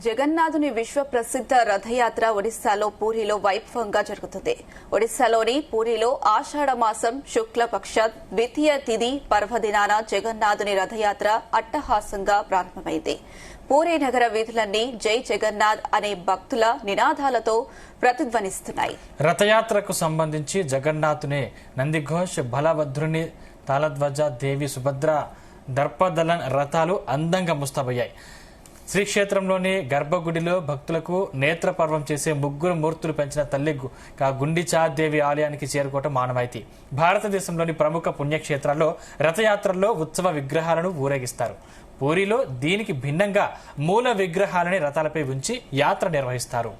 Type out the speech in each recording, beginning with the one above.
జగన్నాథుని విశ్వ ప్రసిద్ధ రథయాత్ర ఒడిశాలో పూరిలో వైభవంగా జరుగుతుంది. ఒడిశాలోని పూరిలో ఆషాఢ మాసం శుక్లపక్ష ద్వితీయ తిథి పర్వదినాన జగన్నాథుని రథయాత్ర అట్టహాసంగా ప్రారంభమైంది. పూరీ నగర వీధులన్నీ జై జగన్నాథ్ అనే భక్తుల నినాదాలతో ప్రతిధ్వనిస్తున్నాయి. రథయాత్రకు సంబంధించి జగన్నాథుని నందిఘోష్, బలభద్రుని తాళధ్వజ, దేవి సుభద్ర దర్పదలన్ రథాలు అందంగా ముస్తాబయ్యాయి. శ్రీక్షేత్రంలోని గర్భగుడిలో భక్తులకు నేత్రపర్వం చేసే ముగ్గురు మూర్తులు పెంచిన తల్లి గుండిచాదేవి ఆలయానికి చేరుకోవటం మానవాయితీ. భారతదేశంలోని ప్రముఖ పుణ్యక్షేత్రాల్లో రథయాత్రల్లో ఉత్సవ విగ్రహాలను ఊరేగిస్తారు. పూరిలో దీనికి భిన్నంగా మూల విగ్రహాలని రథాలపై ఉంచి యాత్ర నిర్వహిస్తారు.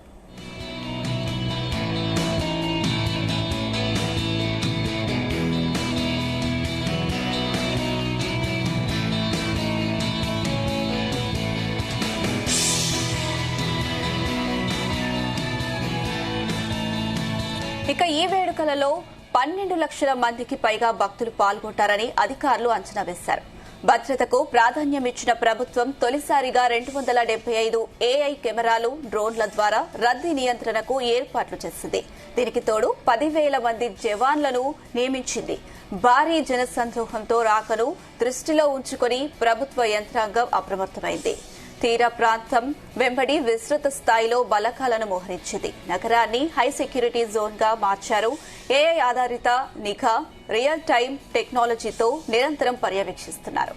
ఇక ఈ వేడుకలలో 12 లక్షల మందికి పైగా భక్తులు పాల్గొంటారని అధికారులు అంచనా వేశారు. భద్రతకు ప్రాధాన్యమిచ్చిన ప్రభుత్వం తొలిసారిగా 275 ఏఐ కెమెరాలు, డ్రోన్ల ద్వారా రద్దీ నియంత్రణకు ఏర్పాట్లు చేసింది. దీనికి తోడు 10,000 మంది జవాన్లను నియమించింది. భారీ జనసందోహంతో రాకను దృష్టిలో ఉంచుకుని ప్రభుత్వ యంత్రాంగం అప్రమత్తమైంది. తీర ప్రాంతం వెంబడి విస్తృత స్థాయిలో బలగాలను మోహరించింది. నగరాన్ని హై సెక్యూరిటీ జోన్ గా మార్చారు. ఏఐ ఆధారిత నిఘా, రియల్ టైం టెక్నాలజీతో నిరంతరం పర్యవేక్షిస్తున్నారు.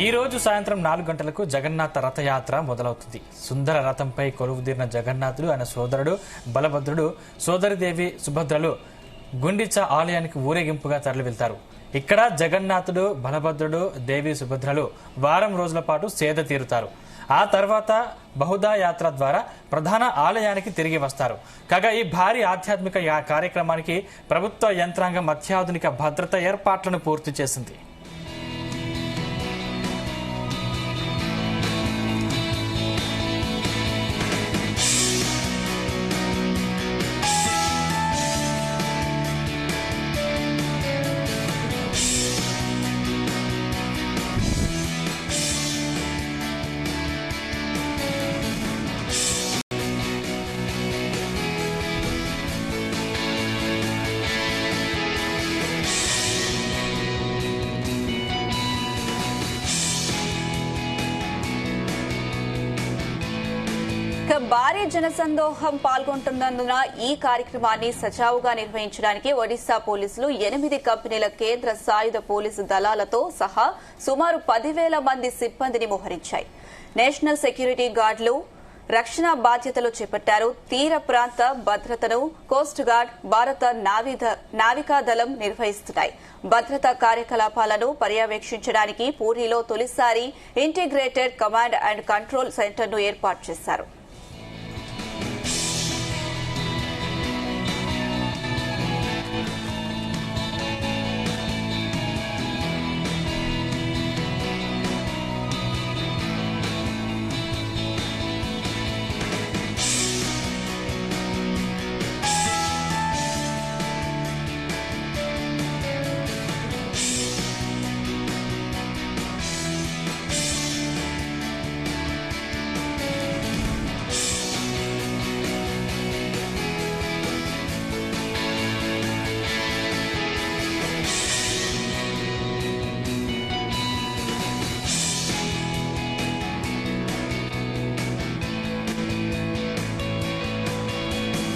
ఈ రోజు సాయంత్రం 4 గంటలకు జగన్నాథ రథయాత్ర మొదలవుతుంది. సుందర రథంపై కొలువుదీరిన జగన్నాథుడు, ఆయన సోదరుడు బలభద్రుడు, సోదరిదేవి సుభద్రలు గుండిచా ఆలయానికి ఊరేగింపుగా తరలి వెళ్తారు. ఇక్కడ జగన్నాథుడు, బలభద్రుడు, దేవి సుభద్రలు వారం రోజుల పాటు సేద తీరుతారు. ఆ తర్వాత బహుదా యాత్ర ద్వారా ప్రధాన ఆలయానికి తిరిగి వస్తారు. కాగా ఈ భారీ ఆధ్యాత్మిక కార్యక్రమానికి ప్రభుత్వ యంత్రాంగం అత్యాధునిక భద్రత ఏర్పాట్లను పూర్తి చేసింది. భారీ జనసందోహం పాల్గొంటున్నందున ఈ కార్యక్రమాన్ని సజావుగా నిర్వహించడానికి ఒడిశా పోలీసులు 8 కంపెనీల కేంద్ర సాయుధ పోలీసు దళాలతో సహా సుమారు 10,000 మంది సిబ్బందిని మోహరించాయి. నేషనల్ సెక్యూరిటీ గార్డులు రక్షణ బాధ్యతలు చేపట్టారు. తీర ప్రాంత భద్రతను కోస్ట్ గార్డ్, భారత నావికాదళం నిర్వహిస్తున్నాయి. భద్రతా కార్యకలాపాలను పర్యవేక్షించడానికి పూరిలో తొలిసారి ఇంటిగ్రేటెడ్ కమాండ్ అండ్ కంట్రోల్ సెంటర్ను ఏర్పాటు చేశారు.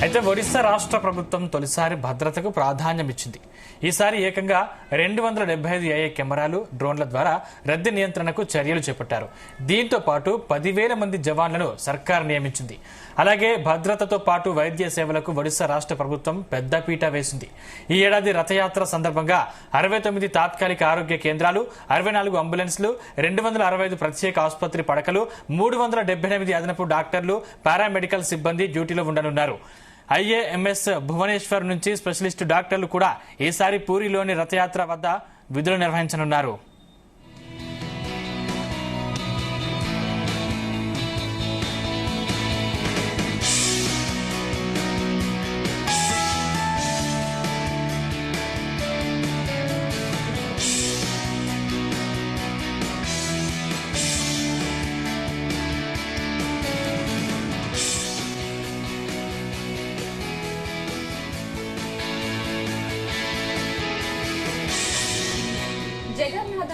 అయితే ఒడిశా రాష్ట్ర ప్రభుత్వం తొలిసారి భద్రతకు ప్రాధాన్యం ఇచ్చింది. ఈసారి ఏకంగా 275 ఏఐ కెమెరాలు, డ్రోన్ల ద్వారా రద్దీ నియంత్రణకు చర్యలు చేపట్టారు. దీంతో పాటు 10,000 మంది జవాన్లను సర్కార్ నియమించింది. అలాగే భద్రతతో పాటు వైద్య సేవలకు ఒడిశా రాష్ట్ర ప్రభుత్వం పెద్దపీట వేసింది. ఈ ఏడాది రథయాత్ర సందర్భంగా 69 తాత్కాలిక ఆరోగ్య కేంద్రాలు, 64 అంబులెన్స్లు, 265 ప్రత్యేక ఆసుపత్రి పడకలు, 378 అదనపు డాక్టర్లు, పారామెడికల్ సిబ్బంది డ్యూటీలో ఉండనున్నారు. ఐఏఎంఎస్ భువనేశ్వర్ నుంచి స్పెషలిస్టు డాక్టర్లు కూడా ఈసారి పూరిలోని రథయాత్ర వద్ద విధులు నిర్వహించనున్నారు.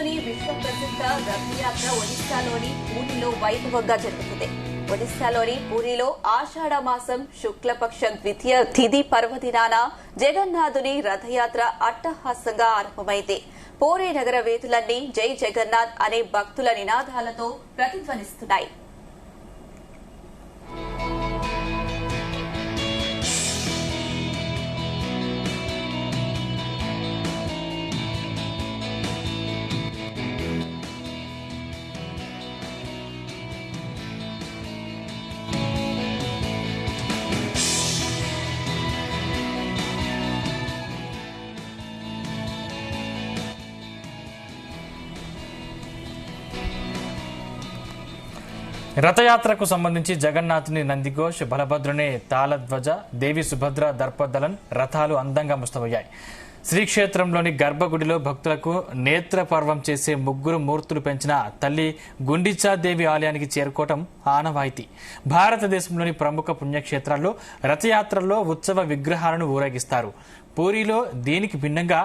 జగన్నాథుని విశ్వ ప్రసిద్ధ రథయాత్ర ఒడిశాలోని పూరిలో వైభవంగా జరుగుతుంది. ఒడిశాలోని పూరిలో ఆషాఢ మాసం శుక్లపక్షం ద్వితీయ తిథి పర్వదినాన జగన్నాథుని రథయాత్ర అట్టహాసంగా ఆరంభమైంది. పూరి నగర వీధులన్నీ జై జగన్నాథ్ అనే భక్తుల నినాదాలతో ప్రతిధ్వనిస్తున్నాయి. రథయాత్రకు సంబంధించి జగన్నాథుని నందిఘోష్, బలభద్రుని తాళధ్వజ, దేవి సుభద్ర దర్పదలన్ రథాలు అందంగా ముస్తమయ్యాయి. శ్రీక్షేత్రంలోని గర్భగుడిలో భక్తులకు నేత్రపర్వం చేసే ముగ్గురు మూర్తులు పెంచిన తల్లి గుండిచాదేవి ఆలయానికి చేరుకోవటం ఆనవాయితీ. భారతదేశంలోని ప్రముఖ పుణ్యక్షేత్రాల్లో రథయాత్రల్లో ఉత్సవ విగ్రహాలను ఊరేగిస్తారు. పూరిలో దీనికి భిన్నంగా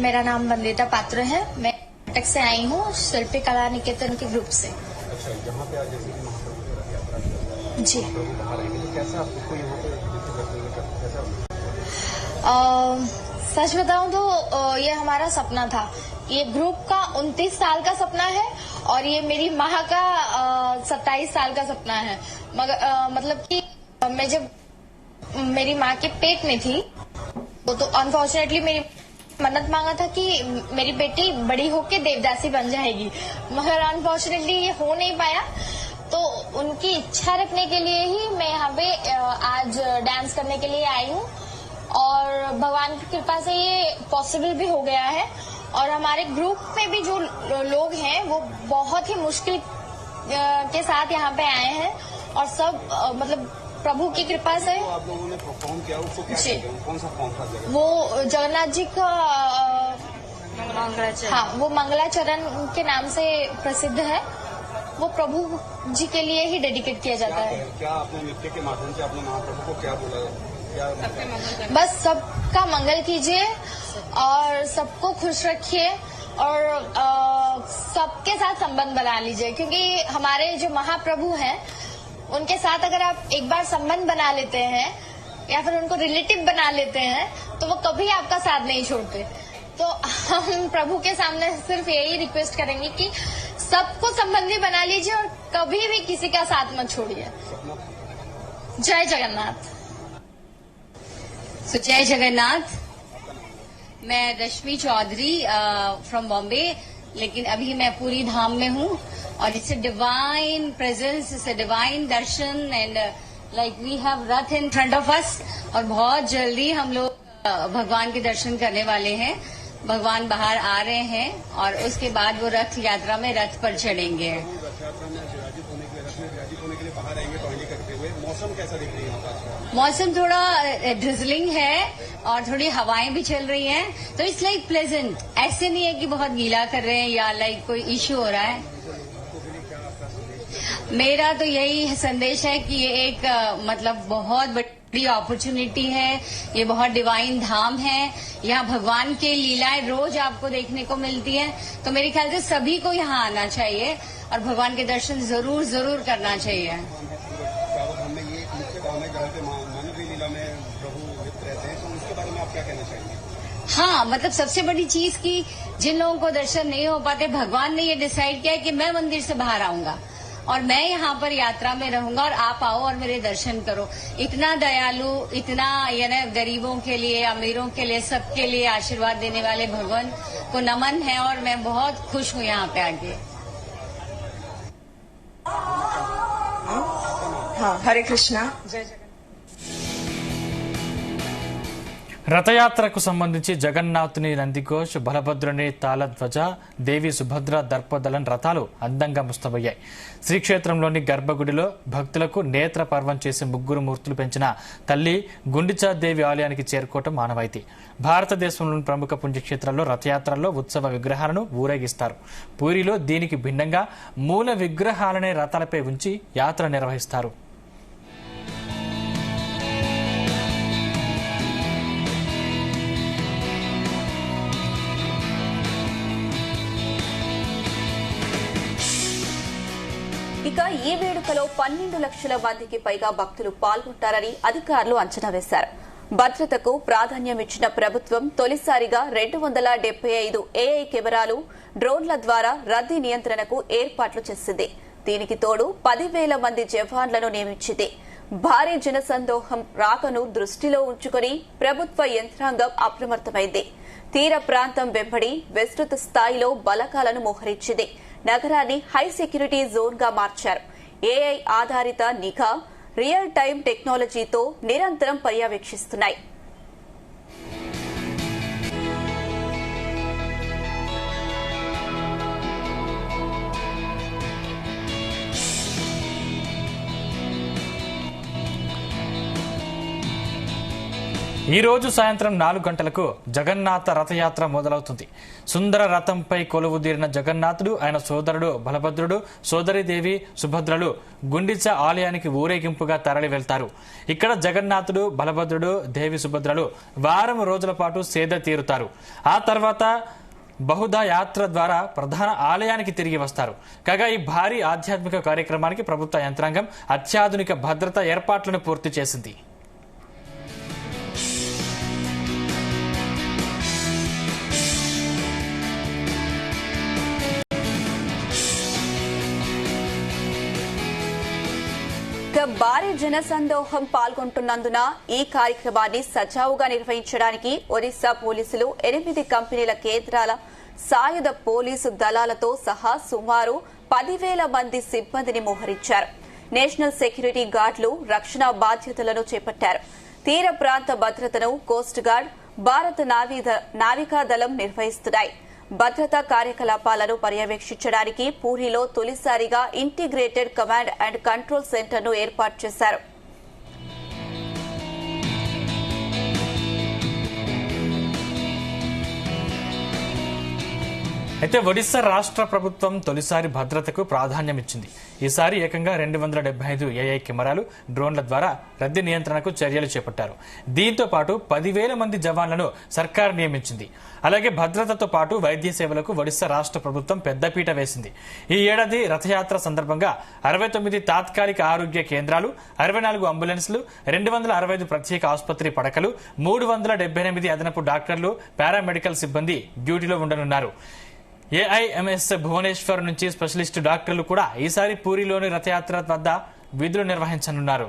मेरा नाम वंदिता पात्र है। मैं कर्नाटक से आई हूँ, शिल्पी कला निकेतन के ग्रुप से। अच्छा, यहाँ पे आज जैसे कि महाप्रभु की रथ यात्रा जी, महाप्रभु बाहर आएंगे तो कैसा आपको यहाँ पे कैसा? सच बताऊं तो ये हमारा सपना था। ये ग्रुप का 29 साल का सपना है और ये मेरी माँ का 27 साल का सपना है। मगर मतलब कि मैं जब मेरी माँ के पेट में थी तो अनफॉर्चुनेटली मेरी मन्नत मांगा था कि मेरी बेटी बड़ी होके देवदासी बन जाएगी, मगर अनफॉर्चुनेटली ये हो नहीं पाया। तो उनकी इच्छा रखने के लिए ही मैं यहाँ पे आज डांस करने के लिए आई हूँ और भगवान की कृपा से ये पॉसिबल भी हो गया है। और हमारे ग्रुप में भी जो लोग हैं वो बहुत ही मुश्किल के साथ यहाँ पे आए हैं और सब मतलब प्रभु की कृपा से। तो आप लोगों ने परफॉर्म किया, उसको क्या कहते हैं? कौन सा फॉर्म था? वो जगन्नाथ जी का हाँ, वो मंगलाचरण के नाम से प्रसिद्ध है। वो प्रभु जी के लिए ही डेडिकेट किया जाता है। क्या आपने नृत्य के माध्यम से अपने महाप्रभु को क्या बोला? क्या बस सबका मंगल कीजिए और सबको खुश रखिए और सबके साथ संबंध बना लीजिए, क्योंकि हमारे जो महाप्रभु हैं उनके साथ अगर आप एक बार संबंध बना लेते हैं या फिर उनको रिलेटिव बना लेते हैं तो वो कभी आपका साथ नहीं छोड़ते। तो हम प्रभु के सामने सिर्फ यही रिक्वेस्ट करेंगे कि सबको संबंधी बना लीजिए और कभी भी किसी का साथ मत छोड़िए। जय जगन्नाथ। जय जगन्नाथ। मैं रश्मि चौधरी फ्रॉम बॉम्बे, लेकिन अभी मैं पूरी धाम में हूँ और it's a divine presence, it's a divine darshan and like we have rath in front of us और बहुत जल्दी हम लोग भगवान के दर्शन करने वाले हैं। भगवान बाहर आ रहे हैं और उसके बाद वो रथ यात्रा में रथ पर चढ़ेंगे। रथ यात्रा में विराजित होने के लिए, रथ में विराजित होने के लिए बाहर आएंगे टहलने करते हुए। मौसम कैसा दिख रही है यहाँ का? मौसम थोड़ा ड्रिजलिंग है और थोड़ी हवाएं भी चल रही हैं, तो इट्स लाइक प्लेजेंट। ऐसे नहीं है कि बहुत गीला कर रहे हैं या लाइक कोई इश्यू हो रहा है। मेरा तो यही संदेश है कि ये एक मतलब बहुत बड़ी अपॉर्चुनिटी है, ये बहुत डिवाइन धाम है, यहाँ भगवान की लीलाएं रोज आपको देखने को मिलती हैं। तो मेरे ख्याल से सभी को यहाँ आना चाहिए और भगवान के दर्शन जरूर जरूर करना चाहिए। चारों में ये मुख्य धाम है जहाँ पे मानव लीला में प्रभु लिप्त रहते हैं, तो उसके बारे में आप क्या कहना चाहेंगे? हाँ, मतलब सबसे बड़ी चीज की जिन लोगों को दर्शन नहीं हो पाते, भगवान ने ये डिसाइड किया है कि मैं मंदिर से बाहर आऊंगा और मैं यहाँ पर यात्रा में रहूंगा और आप आओ और मेरे दर्शन करो। इतना दयालु, इतना यानी गरीबों के लिए, अमीरों के लिए, सबके लिए आशीर्वाद देने वाले भगवान को नमन है और मैं बहुत खुश हूँ यहाँ पे आके। हाँ, हरे कृष्णा, जय जगन्नाथ। రథయాత్రకు సంబంధించి జగన్నాథుని నందిఘోష్, బలభద్రుని తాళధ్వజ, దేవి సుభద్ర దర్పదలన్ రథాలు అందంగా ముస్తాబయ్యాయి. శ్రీక్షేత్రంలోని గర్భగుడిలో భక్తులకు నేత్ర పర్వం చేసి ముగ్గురు మూర్తులు పెంచిన తల్లి గుండిచాదేవి ఆలయానికి చేరుకోవటం ఆనవాయితీ. భారతదేశంలోని ప్రముఖ పుణ్యక్షేత్రాల్లో రథయాత్రల్లో ఉత్సవ విగ్రహాలను ఊరేగిస్తారు. పూరిలో దీనికి భిన్నంగా మూల విగ్రహాలనే రథాలపై ఉంచి యాత్ర నిర్వహిస్తారు. ఇక ఈ వేడుకలో 12 లక్షల మందికి పైగా భక్తులు పాల్గొంటారని అధికారులు అంచనా వేశారు. భద్రతకు ప్రాధాన్యమిచ్చిన ప్రభుత్వం తొలిసారిగా 275 ఏఐ కెమెరాలు, డ్రోన్ల ద్వారా రద్దీ నియంత్రణకు ఏర్పాట్లు చేసింది. దీనికి తోడు 10,000 మంది జవాన్లను నియమించింది. భారీ జనసందోహం రాకను దృష్టిలో ఉంచుకుని ప్రభుత్వ యంత్రాంగం అప్రమత్తమైంది. తీర ప్రాంతం వెంబడి విస్తృత స్థాయిలో బలగాలను మోహరించింది. నగరాన్ని హై సెక్యూరిటీ జోన్ గా మార్చారు. ఏఐ ఆధారిత నిఘా, రియల్ టైం టెక్నాలజీతో నిరంతరం పర్యవేక్షిస్తున్నాయి. ఈ రోజు సాయంత్రం 4 గంటలకు జగన్నాథ రథయాత్ర మొదలవుతుంది. సుందర రథంపై కొలువుదీరిన జగన్నాథుడు, ఆయన సోదరుడు బలభద్రుడు, సోదరీదేవి సుభద్రలు గుండిచ ఆలయానికి ఊరేగింపుగా తరలి వెళ్తారు. ఇక్కడ జగన్నాథుడు, బలభద్రుడు, దేవి సుభద్రలు వారం రోజుల పాటు సేద తీరుతారు. ఆ తర్వాత బహుదా యాత్ర ద్వారా ప్రధాన ఆలయానికి తిరిగి వస్తారు. కాగా ఈ భారీ ఆధ్యాత్మిక కార్యక్రమానికి ప్రభుత్వ యంత్రాంగం అత్యాధునిక భద్రతా ఏర్పాట్లను పూర్తి చేసింది. భారీ జనసందోహం పాల్గొంటున్నందున ఈ కార్యక్రమాన్ని సజావుగా నిర్వహించడానికి ఒరిస్సా పోలీసులు 8 కంపెనీల కేంద్రాల సాయుధ పోలీసు దళాలతో సహా సుమారు 10,000 మంది సిబ్బందిని మోహరించారు. నేషనల్ సెక్యూరిటీ గార్డులు రక్షణ బాధ్యతలను చేపట్టారు. తీర ప్రాంత భద్రతను కోస్ట్ గార్డ్, భారత నావికాదళం నిర్వహిస్తున్నాయి. భద్రతా కార్యకలాపాలను పర్యవేక్షించడానికి పూరిలో తొలిసారిగా ఇంటిగ్రేటెడ్ కమాండ్ అండ్ కంట్రోల్ సెంటర్ను ఏర్పాటు చేశారు. అయితే ఒడిశా రాష్ట్ర ప్రభుత్వం తొలిసారి భద్రతకు ప్రాధాన్యమిచ్చింది. ఈసారి ఏకంగా 275 ఏఐ కెమెరాలు, డ్రోన్ల ద్వారా రద్దీ నియంత్రణకు చర్యలు చేపట్టారు. దీంతో పాటు 10,000 మంది జవాన్లను సర్కారు నియమించింది. అలాగే భద్రతతో పాటు వైద్య సేవలకు ఒడిశా రాష్ట్ర ప్రభుత్వం పెద్దపీట వేసింది. ఈ ఏడాది రథయాత్ర సందర్భంగా 69 తాత్కాలిక ఆరోగ్య కేంద్రాలు, 64 అంబులెన్స్లు, 265 ప్రత్యేక ఆసుపత్రి పడకలు, 378 అదనపు డాక్టర్లు, పారామెడికల్ సిబ్బంది డ్యూటీలో ఉండనున్నారు. ఏఐఎంఎస్ భువనేశ్వర్ నుంచి స్పెషలిస్టు డాక్టర్లు కూడా ఈసారి పూరిలోని రథయాత్ర వద్ద విధులు నిర్వహించనున్నారు.